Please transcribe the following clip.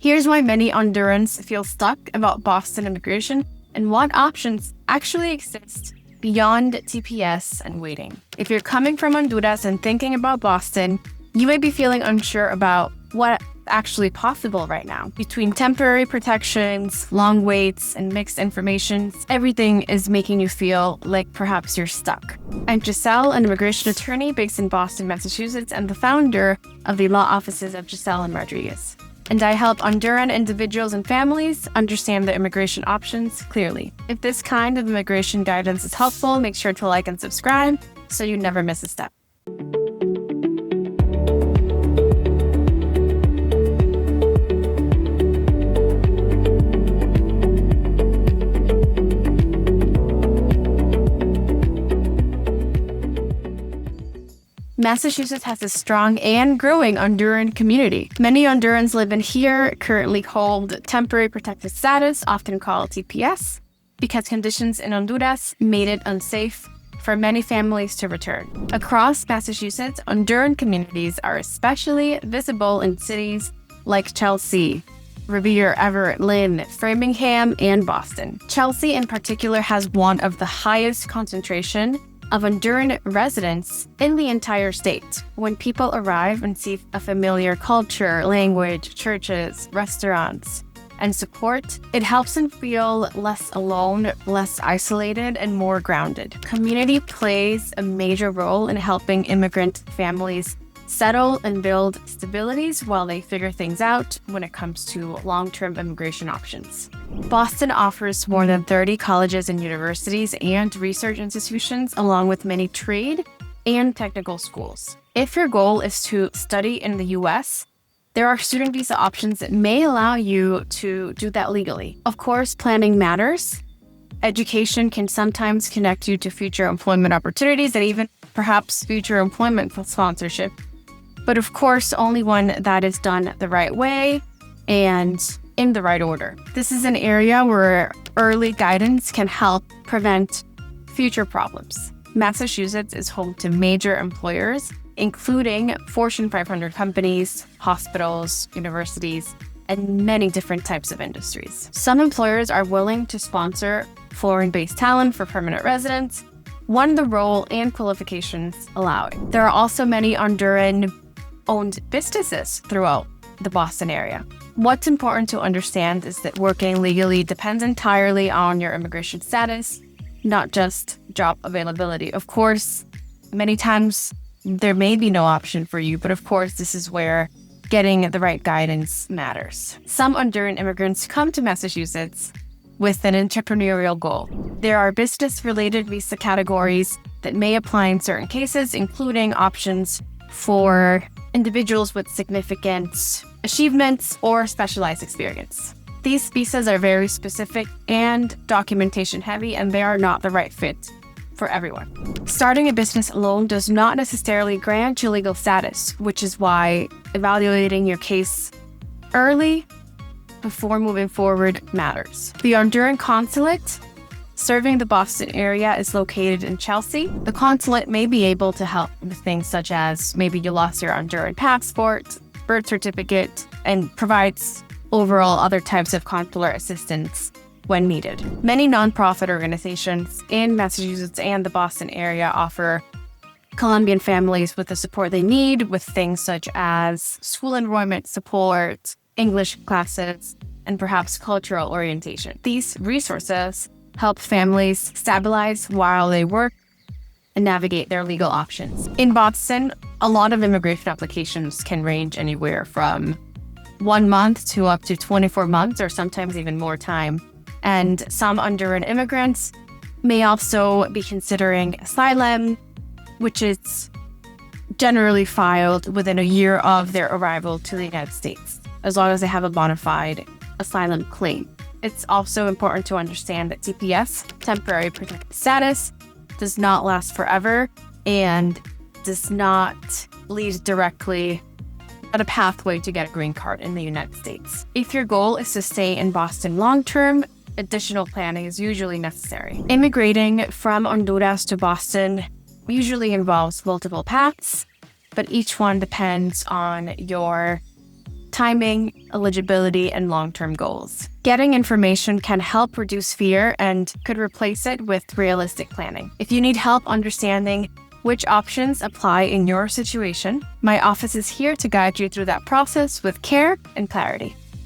Here's why many Hondurans feel stuck about Boston immigration and what options actually exist beyond TPS and waiting. If you're coming from Honduras and thinking about Boston, you may be feeling unsure about what's actually possible right now. Between temporary protections, long waits, and mixed information, everything is making you feel like perhaps you're stuck. I'm Giselle, an immigration attorney based in Boston, Massachusetts, and the founder of the law offices of Giselle and Rodriguez. And I help Honduran individuals and families understand the immigration options clearly. If this kind of immigration guidance is helpful, make sure to like and subscribe so you never miss a step. Massachusetts has a strong and growing Honduran community. Many Hondurans living here currently hold temporary protected status, often called TPS, because conditions in Honduras made it unsafe for many families to return. Across Massachusetts, Honduran communities are especially visible in cities like Chelsea, Revere, Everett, Lynn, Framingham, and Boston. Chelsea in particular has one of the highest concentration of Honduran residents in the entire state. When people arrive and see a familiar culture, language, churches, restaurants, and support, it helps them feel less alone, less isolated, and more grounded. Community plays a major role in helping immigrant families settle and build stabilities while they figure things out when it comes to long-term immigration options. Boston offers more than 30 colleges and universities and research institutions, along with many trade and technical schools. If your goal is to study in the US, there are student visa options that may allow you to do that legally. Of course, planning matters. Education can sometimes connect you to future employment opportunities and even perhaps future employment sponsorship. But of course, only one that is done the right way and in the right order. This is an area where early guidance can help prevent future problems. Massachusetts is home to major employers, including Fortune 500 companies, hospitals, universities, and many different types of industries. Some employers are willing to sponsor foreign-based talent for permanent residents when the role and qualifications allow it. There are also many Honduran-owned businesses throughout the Boston area. What's important to understand is that working legally depends entirely on your immigration status, not just job availability. Of course, many times there may be no option for you, but of course, this is where getting the right guidance matters. Some Honduran immigrants come to Massachusetts with an entrepreneurial goal. There are business-related visa categories that may apply in certain cases, including options for individuals with significant achievements or specialized experience. These visas are very specific and documentation heavy, and they are not the right fit for everyone. Starting a business alone does not necessarily grant you legal status, which is why evaluating your case early before moving forward matters. The Honduran Consulate serving the Boston area is located in Chelsea. The consulate may be able to help with things such as maybe you lost your Honduran passport, birth certificate, and provides overall other types of consular assistance when needed. Many nonprofit organizations in Massachusetts and the Boston area offer Colombian families with the support they need with things such as school enrollment support, English classes, and perhaps cultural orientation. These resources help families stabilize while they work and navigate their legal options. In Boston, a lot of immigration applications can range anywhere from 1 month to up to 24 months or sometimes even more time. And some Honduran immigrants may also be considering asylum, which is generally filed within a year of their arrival to the United States, as long as they have a bona fide asylum claim. It's also important to understand that TPS, temporary protected status, does not last forever and does not lead directly at a pathway to get a green card in the United States. If your goal is to stay in Boston long-term, additional planning is usually necessary. Immigrating from Honduras to Boston usually involves multiple paths, but each one depends on your timing, eligibility, and long-term goals. Getting information can help reduce fear and could replace it with realistic planning. If you need help understanding which options apply in your situation, my office is here to guide you through that process with care and clarity.